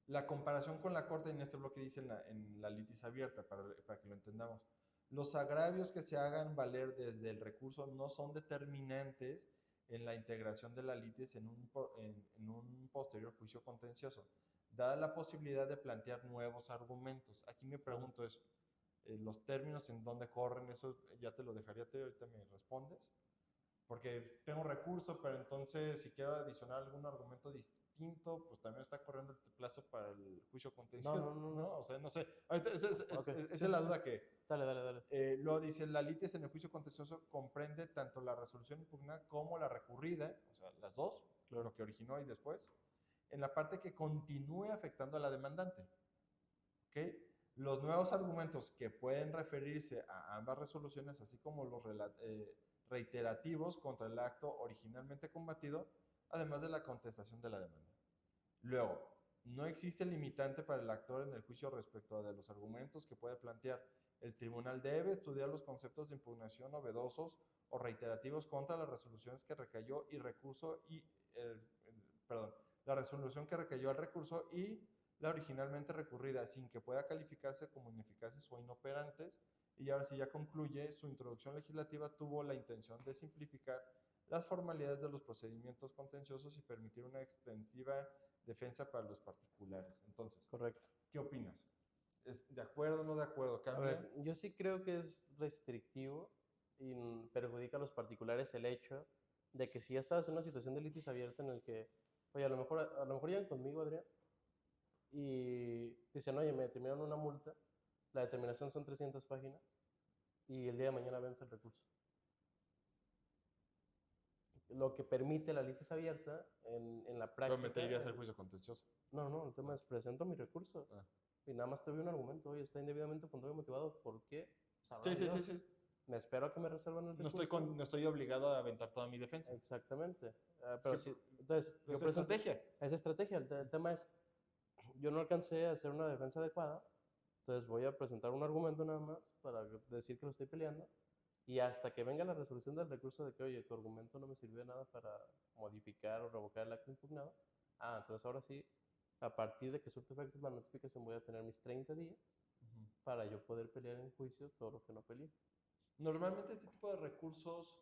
la comparación con la Corte en este bloque dice en la litis abierta, para que lo entendamos. Los agravios que se hagan valer desde el recurso no son determinantes en la integración de la litis en un posterior juicio contencioso, dada la posibilidad de plantear nuevos argumentos. Aquí me pregunto eso, los términos en donde corren, eso ya te lo dejaría, ahorita me respondes, porque tengo recurso, pero entonces si quiero adicionar algún argumento distinto, pues también está corriendo el plazo para el juicio contencioso. No. O sea, no sé. Ahorita esa es la duda que... Dale. Lo dice, la litis en el juicio contencioso comprende tanto la resolución impugnada como la recurrida, o sea, las dos, claro, lo que originó y después, en la parte que continúe afectando a la demandante. ¿Ok? Los nuevos argumentos que pueden referirse a ambas resoluciones, así como los reiterativos contra el acto originalmente combatido, además de la contestación de la demanda. Luego, no existe limitante para el actor en el juicio respecto de los argumentos que puede plantear. El tribunal debe estudiar los conceptos de impugnación novedosos o reiterativos contra las resoluciones que recayó y recurso y la resolución que recayó al recurso y la originalmente recurrida, sin que pueda calificarse como ineficaces o inoperantes. Y ahora sí ya concluye, su introducción legislativa tuvo la intención de simplificar las formalidades de los procedimientos contenciosos y permitir una extensiva defensa para los particulares. Entonces, correcto. ¿Qué opinas? ¿Es de acuerdo o no de acuerdo? ¿Cambia? A ver, yo sí creo que es restrictivo y perjudica a los particulares el hecho de que si ya estabas en una situación de litis abierta en el que, oye, a lo mejor llegan conmigo, Adrián, y dicen, oye, me determinaron una multa, la determinación son 300 páginas, y el día de mañana vence el recurso. Lo que permite la litis abierta en la práctica... Pero meterías el juicio contencioso. No, el tema es, presento mi recurso. Y nada más te doy un argumento, oye, está indebidamente fundado y motivado, ¿por qué? Sí. Me espero a que me resuelvan el recurso. No estoy obligado a aventar toda mi defensa. Exactamente. Pero sí, entonces, es estrategia. Es estrategia. El tema es, yo no alcancé a hacer una defensa adecuada, entonces voy a presentar un argumento nada más para decir que lo estoy peleando, y hasta que venga la resolución del recurso de que, oye, tu argumento no me sirvió de nada para modificar o revocar el acto impugnado, entonces ahora sí, a partir de que surte efectos la notificación, voy a tener mis 30 días para yo poder pelear en juicio todo lo que no peleé. Normalmente este tipo de recursos,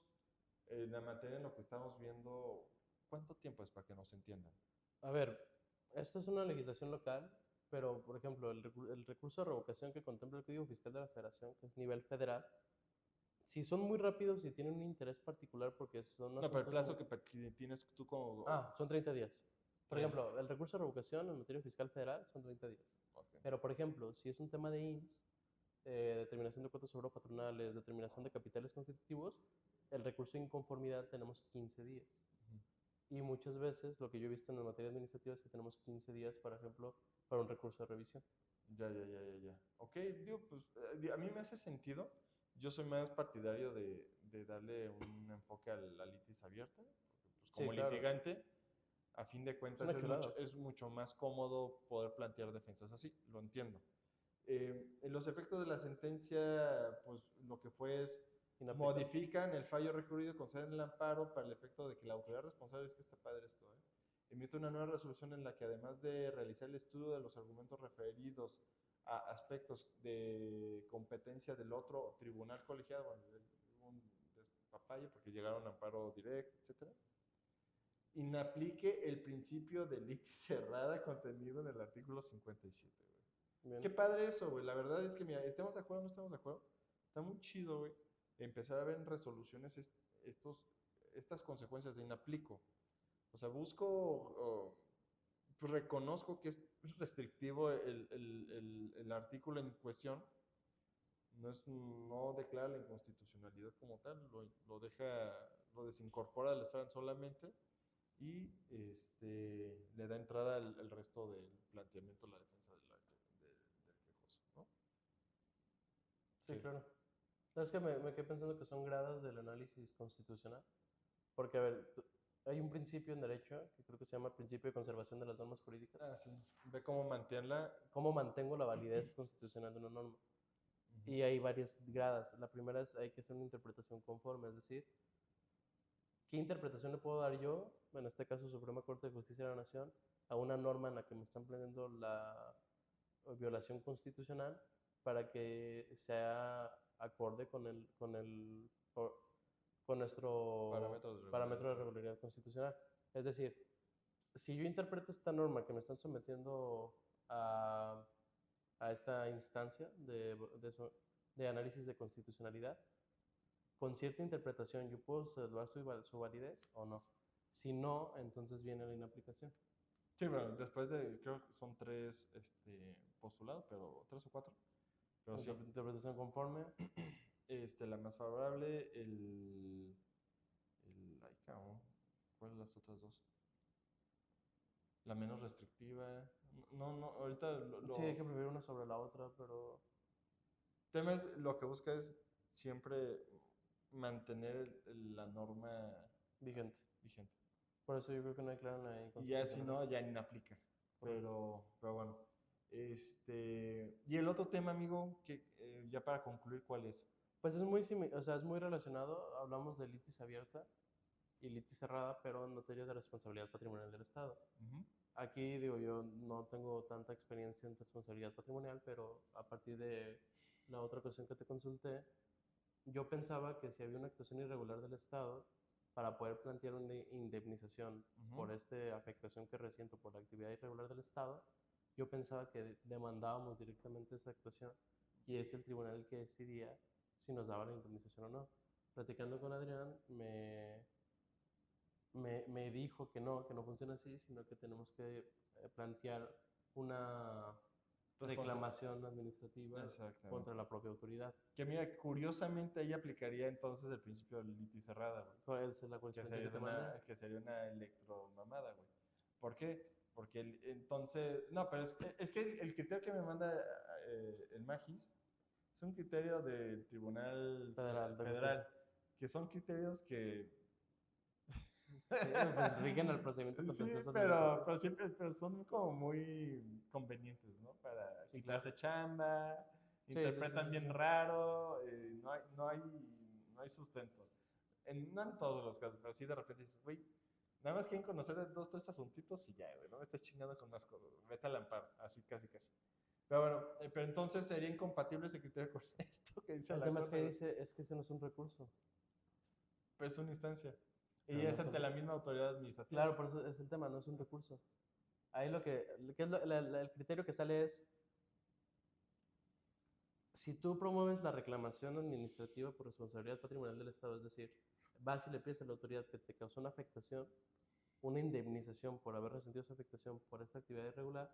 en la materia en lo que estamos viendo, ¿cuánto tiempo es para que nos entiendan? A ver, esta es una legislación local, pero por ejemplo, el recurso de revocación que contempla el Código Fiscal de la Federación, que es nivel federal, si son muy rápidos y tienen un interés particular porque son... No, pero el plazo que tienes tú como... son 30 días. Por ejemplo, el recurso de revocación en materia fiscal federal son 30 días. Okay. Pero, por ejemplo, si es un tema de IMSS, determinación de cuotas patronales, determinación de capitales constitutivos, el recurso de inconformidad tenemos 15 días. Y muchas veces lo que yo he visto en la materia administrativa es que tenemos 15 días, por ejemplo, para un recurso de revisión. Ya. Ok, digo, pues a mí me hace sentido. Yo soy más partidario de darle un enfoque a la litis abierta, porque, pues, como litigante, a fin de Es cuentas una chulada. es mucho más cómodo poder plantear defensas así, lo entiendo. En los efectos de la sentencia, pues lo que fue es Inaplicable. modifican el fallo recurrido, conceden el amparo para el efecto de que la autoridad responsable, es que está padre esto, emite una nueva resolución en la que además de realizar el estudio de los argumentos referidos a aspectos de competencia del otro tribunal colegiado, bueno, un despapalle porque llegaron a amparo directo, etcétera, inaplique el principio de litis cerrada contenido en el artículo 57, güey. Bien. Qué padre eso, güey. La verdad es que, mira, estemos de acuerdo o no estemos de acuerdo, está muy chido, güey, empezar a ver en resoluciones estas consecuencias de inaplico. O sea, pues reconozco que es restrictivo el artículo en cuestión, no declara la inconstitucionalidad como tal, lo desincorpora del esfera solamente y le da entrada al resto del planteamiento, la defensa del quejoso, ¿no? Sí, Sí. claro. Es que me quedé pensando que son grados del análisis constitucional. Porque, a ver, hay un principio en derecho que creo que se llama principio de conservación de las normas jurídicas. Ah, sí. Ve cómo mantenerla. ¿Cómo mantengo la validez constitucional de una norma? Y hay varias gradas. La primera es hay que hacer una interpretación conforme, es decir, ¿qué interpretación le puedo dar yo, en este caso Suprema Corte de Justicia de la Nación, a una norma en la que me están planteando la violación constitucional para que sea acorde con nuestro parámetro de regularidad constitucional? Es decir, si yo interpreto esta norma que me están sometiendo a, a esta instancia de análisis de constitucionalidad, con cierta interpretación, ¿yo puedo observar su validez o no? Si no, entonces viene la inaplicación. Sí, bueno, después de, creo que son tres postulados, pero tres o cuatro. Pero sí, Interpretación conforme. la más favorable, ay, cabrón, ¿cuáles las otras dos? La menos restrictiva. No, ahorita Sí, hay que preferir una sobre la otra, pero... tema es, lo que busca es siempre mantener la norma vigente. vigente. Por eso yo creo que no hay clara la Y ya si inconstitucionalidad. no, ya ni aplica. Pero bueno. Y el otro tema, amigo, que ya para concluir, ¿cuál es? Pues es muy, o sea, es muy relacionado. Hablamos de litis abierta y litis cerrada, pero en materia de responsabilidad patrimonial del Estado. Aquí, digo, yo no tengo tanta experiencia en responsabilidad patrimonial, pero a partir de la otra ocasión que te consulté, yo pensaba que si había una actuación irregular del Estado, para poder plantear una indemnización por esta afectación que resiento por la actividad irregular del Estado, yo pensaba que demandábamos directamente esa actuación y es el tribunal el que decidía si nos daba la indemnización o no. Platicando con Adrián, me dijo que no funciona así, sino que tenemos que plantear una reclamación administrativa contra la propia autoridad. Que mira, curiosamente ahí aplicaría entonces el principio de litis cerrada, güey. ¿Cuál es la consecuencia que te manda? Que sería una electromamada, güey. ¿Por qué? Porque entonces, no, pero es que el criterio que me manda el Magis es un criterio del Tribunal Federal, que son criterios que sí, pues rigen el procedimiento contencioso. Sí, pero son como muy convenientes, ¿no? Para sí, quitarse claro. chamba, interpretan bien raro, no hay sustento. No en todos los casos, pero sí de repente dices, güey, nada más quieren conocer dos, tres asuntitos y ya, güey, no me estás chingando con más cosas, vete al amparo, así casi. Pero bueno, pero entonces sería incompatible ese criterio con esto que dice el la tema Corte. es que ese no es un recurso. Pero es una instancia. Y es ante la misma autoridad administrativa. Claro, por eso es el tema, no es un recurso. Ahí el criterio que sale es, si tú promueves la reclamación administrativa por responsabilidad patrimonial del Estado, es decir, vas y le pides a la autoridad que te causó una afectación, una indemnización por haber resentido esa afectación por esta actividad irregular,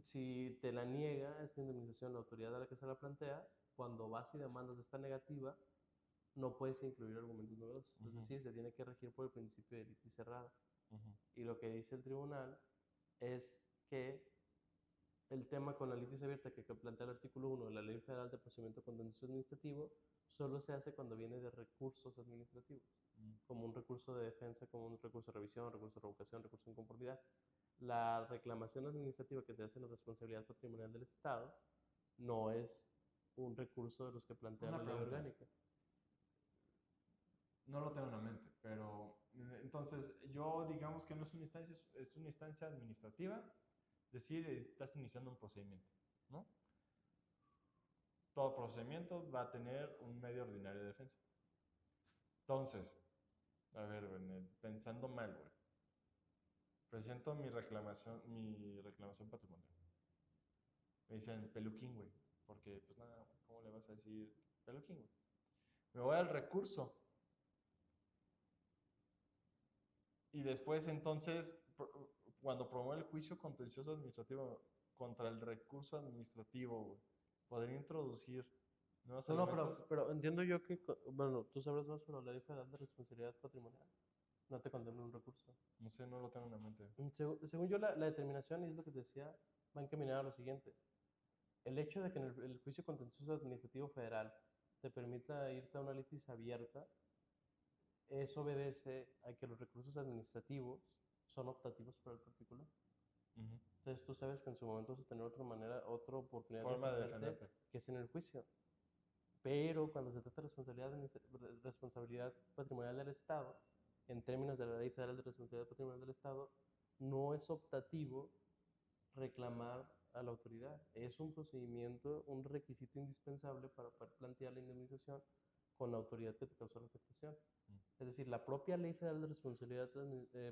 si te la niega esta indemnización la autoridad a la que se la planteas, cuando vas y demandas esta negativa, no puedes incluir argumentos novedosos. Es decir, se tiene que regir por el principio de litis cerrada. Y lo que dice el tribunal es que el tema con la litis abierta que plantea el artículo 1 de la Ley Federal de Procedimiento Contencioso Administrativo solo se hace cuando viene de recursos administrativos. como un recurso de defensa, como un recurso de revisión, recurso de revocación, recurso de inconformidad. La reclamación administrativa que se hace en la responsabilidad patrimonial del Estado no es un recurso de los que plantea Una la ley pregunta. orgánica. No lo tengo en la mente, pero entonces yo digamos que no es una instancia, es una instancia administrativa, es decir, estás iniciando un procedimiento, ¿no? Todo procedimiento va a tener un medio ordinario de defensa. Entonces, a ver, pensando mal, güey. Presento mi reclamación patrimonial. Me dicen peluquín, güey. Porque, pues nada, ¿cómo le vas a decir peluquín, güey? Me voy al recurso. Y después, entonces, cuando promueve el juicio contencioso administrativo contra el recurso administrativo, güey, podría introducir nuevos No, elementos. pero entiendo yo que, bueno, tú sabrás más sobre la ley federal de responsabilidad patrimonial. No te condena un recurso. No sé, no lo tengo en la mente. Según yo, la determinación, y es lo que te decía, va encaminada a lo siguiente. El hecho de que en el juicio contencioso administrativo federal te permita irte a una litis abierta, eso obedece a que los recursos administrativos son optativos para el particular. Ujú. Entonces tú sabes que en su momento vas a tener otra manera, otra oportunidad Forma de defenderte, defenderte. que es en el juicio. Pero cuando se trata de responsabilidad patrimonial del Estado, en términos de la Ley Federal de Responsabilidad Patrimonial del Estado, no es optativo reclamar a la autoridad. Es un procedimiento, un requisito indispensable para poder plantear la indemnización con la autoridad que te causó la afectación. Es decir, la propia Ley Federal de Responsabilidad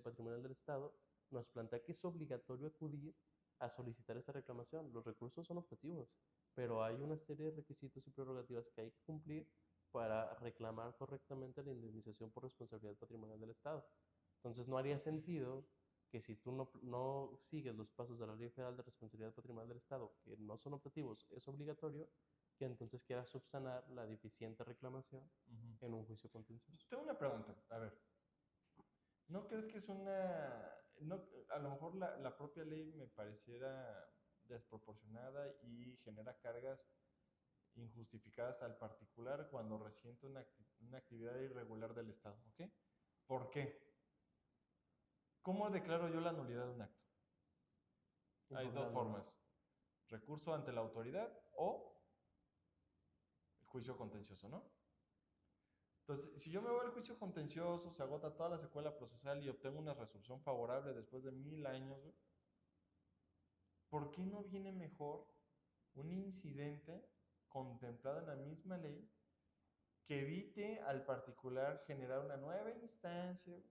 Patrimonial del Estado nos plantea que es obligatorio acudir a solicitar esta reclamación. Los recursos son optativos, pero hay una serie de requisitos y prerrogativas que hay que cumplir para reclamar correctamente la indemnización por responsabilidad patrimonial del Estado. Entonces no haría sentido que si tú no sigues los pasos de la Ley Federal de Responsabilidad Patrimonial del Estado, que no son optativos, es obligatorio, que entonces quieras subsanar la deficiente reclamación en un juicio contencioso. Tengo una pregunta, a ver. ¿No crees que es una... No, a lo mejor la propia ley me pareciera desproporcionada y genera cargas injustificadas al particular cuando resiente una actividad irregular del Estado, ¿ok? ¿Por qué? ¿Cómo declaro yo la nulidad de un acto? Hay dos Impugnando. formas. Recurso ante la autoridad o juicio contencioso, ¿no? Entonces, si yo me voy al juicio contencioso, se agota toda la secuela procesal y obtengo una resolución favorable después de 1000 años, güey, ¿por qué no viene mejor un incidente contemplado en la misma ley que evite al particular generar una nueva instancia?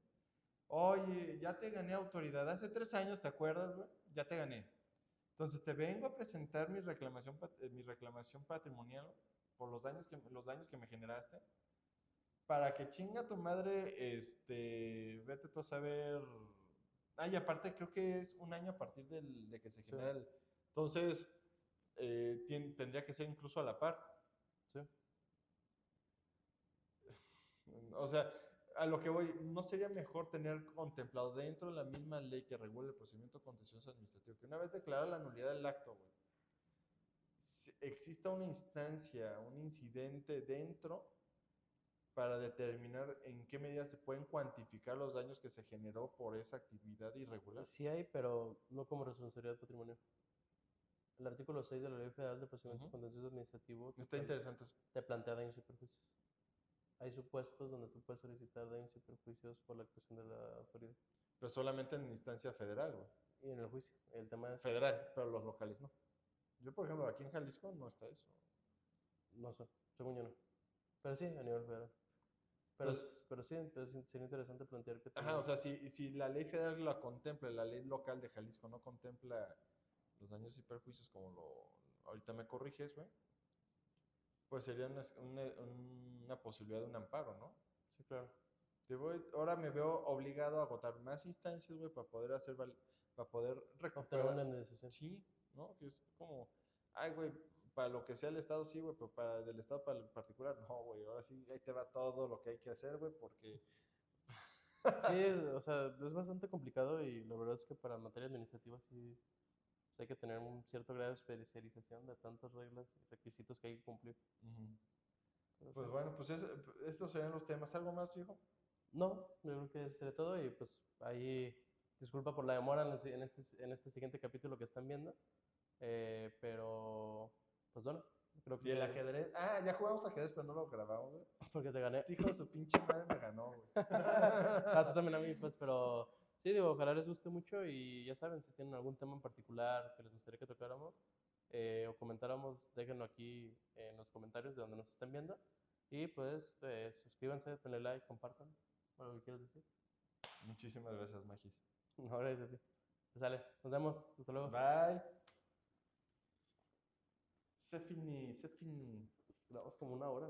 Oye, ya te gané autoridad. Hace 3 años, ¿te acuerdas, güey? Ya te gané. Entonces te vengo a presentar mi reclamación patrimonial por los daños que me generaste. Para que chinga tu madre, vete tú a saber. Ah, y aparte creo que es un año a partir de que se Sí, genera el. Entonces, tendría que ser incluso a la par. sí. O sea, a lo que voy, ¿no sería mejor tener contemplado dentro de la misma ley que regula el procedimiento contencioso administrativo que una vez declarada la nulidad del acto, güey, exista una instancia, un incidente dentro para determinar en qué medida se pueden cuantificar los daños que se generó por esa actividad irregular? Sí hay, pero no como responsabilidad patrimonial. El artículo 6 de la Ley Federal de Procedimiento Contencioso Administrativo Está interesante eso. te plantea daños y perjuicios. Hay supuestos donde tú puedes solicitar daños y perjuicios por la actuación de la autoridad. Pero solamente en instancia federal, güey. Y en el juicio, el tema es, Federal, pero los locales no. Yo, por ejemplo, aquí en Jalisco no está eso. no sé, según yo no. Pero sí, a nivel federal. Entonces, Pero sí, entonces sería interesante plantear que ajá, también... o sea, si la ley federal la contempla, la ley local de Jalisco no contempla los daños y perjuicios como ahorita me corriges, güey, pues sería una posibilidad de un amparo, ¿no? Sí, claro. Ahora me veo obligado a agotar más instancias, güey, para poder para poder Obtener recuperar. una indemnización. Sí, ¿no? Que es como, ay, güey, para lo que sea el Estado sí, güey, pero del Estado para el particular, no, güey, ahora sí, ahí te va todo lo que hay que hacer, güey, porque... Sí, o sea, es bastante complicado y la verdad es que para materia administrativa sí pues hay que tener un cierto grado de especialización de tantas reglas y requisitos que hay que cumplir. Pero Pues sí. bueno, pues estos serían los temas. ¿Algo más, viejo? No, yo creo que sería todo y pues ahí disculpa por la demora en este siguiente capítulo que están viendo, pero pues bueno, creo Y el que ajedrez. Ah, ya jugamos ajedrez, pero no lo grabamos, güey. porque te gané. Hijo de su pinche madre me ganó, güey. Ah, tú también a mí, pues, pero sí, digo, ojalá les guste mucho y ya saben, si tienen algún tema en particular que les gustaría que tocáramos o comentáramos, déjenlo aquí en los comentarios de donde nos estén viendo. Y pues suscríbanse, denle like, compartan, algo que quieras decir. Muchísimas gracias, Magis. No, gracias a ti. Pues sale, nos vemos, hasta luego. Bye. C'est fini, c'est fini. Vamos como una hora.